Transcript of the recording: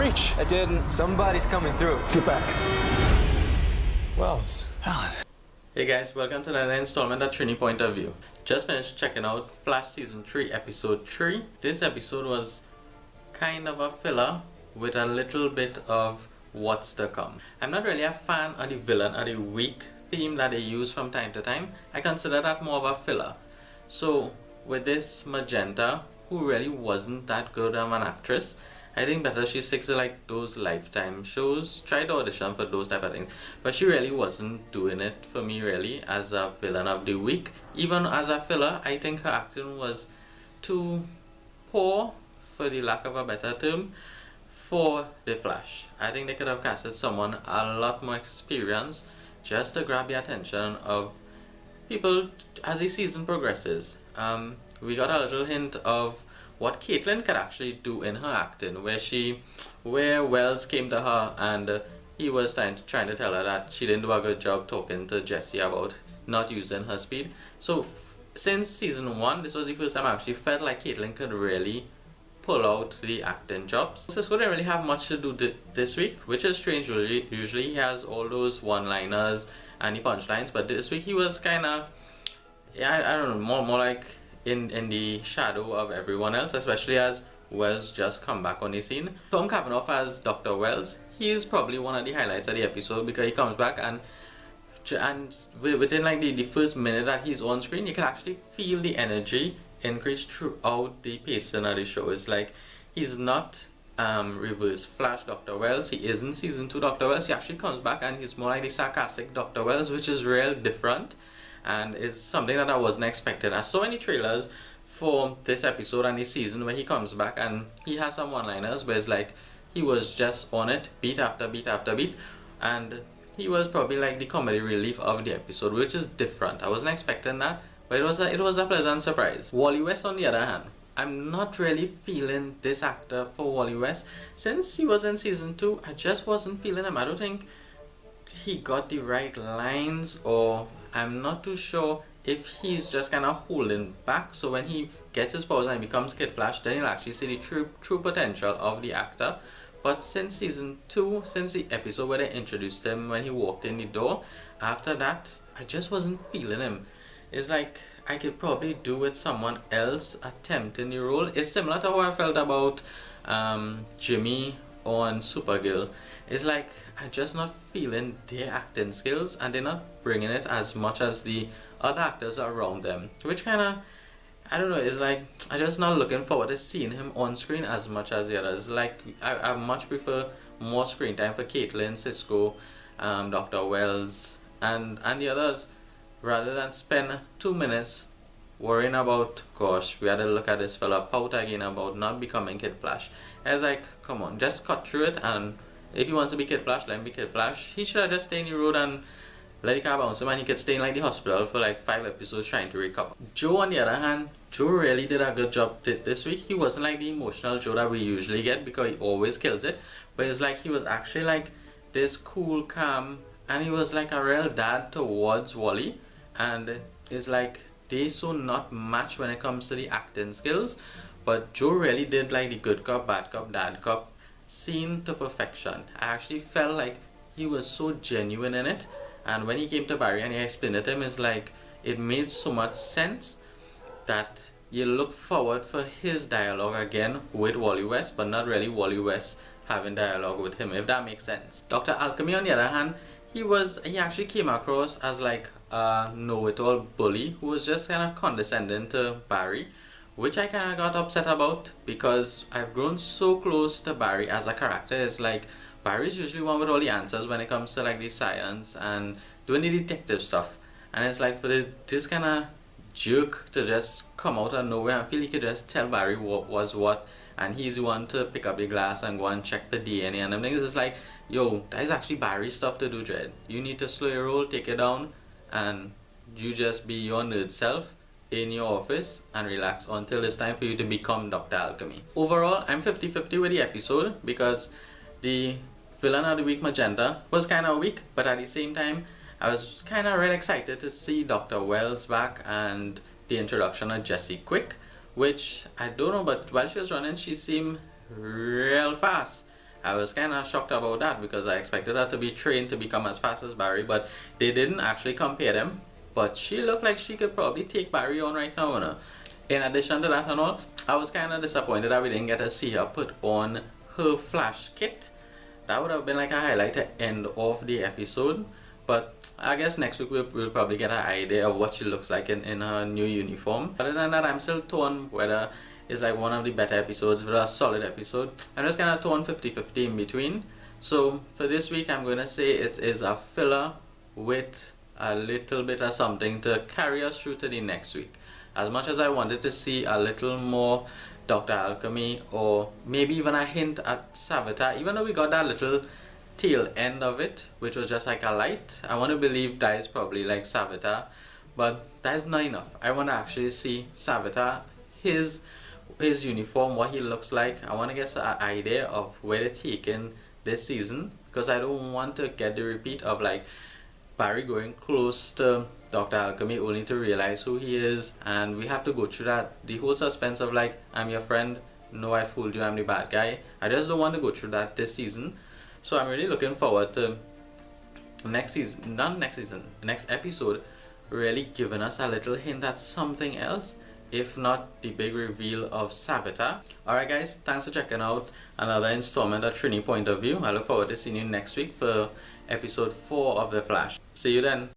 reach? I didn't. Somebody's coming through. Get back. Wells. Alan. Hey guys, welcome to another installment of Trini Point of View. Just finished checking out Flash Season 3 Episode 3. This episode was kind of a filler with a little bit of what's to come. I'm not really a fan of the villain of the week theme that they use from time to time. I consider that more of a filler. So with this Magenta, who really wasn't that good of an actress, I think better she sticks to like those Lifetime shows. Tried to audition for those type of things, but she really wasn't doing it for me really as a villain of the week. Even as a filler, I think her acting was too poor, for the lack of a better term, for the Flash. I think they could have casted someone a lot more experienced just to grab the attention of people as the season progresses. We got a little hint of what Caitlin could actually do in her acting, where Wells came to her and he was trying to tell her that she didn't do a good job talking to Jessie about not using her speed. So since season 1, this was the first time I actually felt like Caitlin could really pull out the acting jobs. Cisco didn't really have much to do this week, which is strange. Usually he has all those one-liners and the punchlines, but this week he was kind of, I don't know, more like in the shadow of everyone else, especially as Wells just come back on the scene. Tom Cavanaugh as Dr. Wells, he is probably one of the highlights of the episode because he comes back and within like the first minute that he's on screen, you can actually feel the energy increase throughout the pacing of the show. It's like he's not reverse Flash Dr. Wells, he isn't season 2 Dr. Wells, he actually comes back and he's more like the sarcastic Dr. Wells, which is real different and is something that I wasn't expecting. I saw any trailers for this episode and this season where he comes back and he has some one-liners where it's like he was just on it beat after beat after beat, and he was probably like the comedy relief of the episode, which is different. I wasn't expecting that, but it was a pleasant surprise. Wally West on the other hand, I'm not really feeling this actor for Wally West. Since he was in season 2, I just wasn't feeling him. I don't think he got the right lines, or I'm not too sure if he's just kind of holding back, so when he gets his powers and becomes Kid Flash, then you'll actually see the true potential of the actor. But since season 2, since the episode where they introduced him when he walked in the door, after that I just wasn't feeling him. It's like I could probably do with someone else attempting the role. It's similar to how I felt about Jimmy on Supergirl. It's like I'm just not feeling their acting skills and they're not bringing it as much as the other actors around them, which kind of, I don't know, it's like I'm just not looking forward to seeing him on screen as much as the others. Like I much prefer more screen time for Caitlin, Cisco, Dr. Wells and the others, rather than spend 2 minutes worrying about, gosh, we had to look at this fella pout again about not becoming Kid Flash. I was like, come on, just cut through it, and if he wants to be Kid Flash, let him be Kid Flash. He should have just stayed in the road and let the car bounce him, and he could stay in like the hospital for like 5 episodes trying to recover. Joe on the other hand, Joe really did a good job this week. He wasn't like the emotional Joe that we usually get because he always kills it, but it's like he was actually like this cool, calm, and he was like a real dad towards Wally, and it's like they so not match when it comes to the acting skills, but Joe really did like the good cop, bad cop, dad cop scene to perfection. I actually felt like he was so genuine in it, and when he came to Barry and he explained it to him, it's like it made so much sense that you look forward for his dialogue again with Wally West, but not really Wally West having dialogue with him, if that makes sense. Dr. Alchemy on the other hand, he actually came across as like a know-it-all bully who was just kind of condescending to Barry, which I kind of got upset about because I've grown so close to Barry as a character. It's like Barry's usually one with all the answers when it comes to like the science and doing the detective stuff, and it's like for this kind of jerk to just come out of nowhere and feel he could just tell Barry what was what, and he's the one to pick up the glass and go and check for DNA and them things. It's like, yo, that is actually Barry's stuff to do, Dread. You need to slow your roll, take it down, and you just be your nerd self in your office and relax until it's time for you to become Dr. Alchemy. Overall, I'm 50-50 with the episode because the villain of the week, Magenta, was kind of weak, but at the same time I was kind of really excited to see Dr. Wells back and the introduction of Jessie Quick, which I don't know, but while she was running she seemed real fast. I was kind of shocked about that because I expected her to be trained to become as fast as Barry, but they didn't actually compare them. But she looked like she could probably take Barry on right now, you know. In addition to that and all, I was kind of disappointed that we didn't get to see her put on her Flash kit. That would have been like a highlight at the end of the episode. But I guess next week we'll probably get an idea of what she looks like in her new uniform. Other than that, I'm still torn whether it's like one of the better episodes, whether a solid episode. I'm just kind of torn 50-50 in between. So for this week, I'm going to say it is a filler with a little bit of something to carry us through to the next week. As much as I wanted to see a little more Dr. Alchemy, or maybe even a hint at Savitar, even though we got that little tail end of it, which was just like a light, I want to believe that is probably like Savitar, but that is not enough. I want to actually see Savitar, his uniform, what he looks like. I want to get an idea of where they're taking this season, because I don't want to get the repeat of like Barry going close to Dr. Alchemy only to realize who he is, and we have to go through that, the whole suspense of like, I'm your friend, no I fooled you, I'm the bad guy. I just don't want to go through that this season. So I'm really looking forward to next episode really giving us a little hint at something else, if not the big reveal of Savitar. Alright guys, thanks for checking out another installment of Trini Point of View. I look forward to seeing you next week for episode 4 of The Flash. See you then.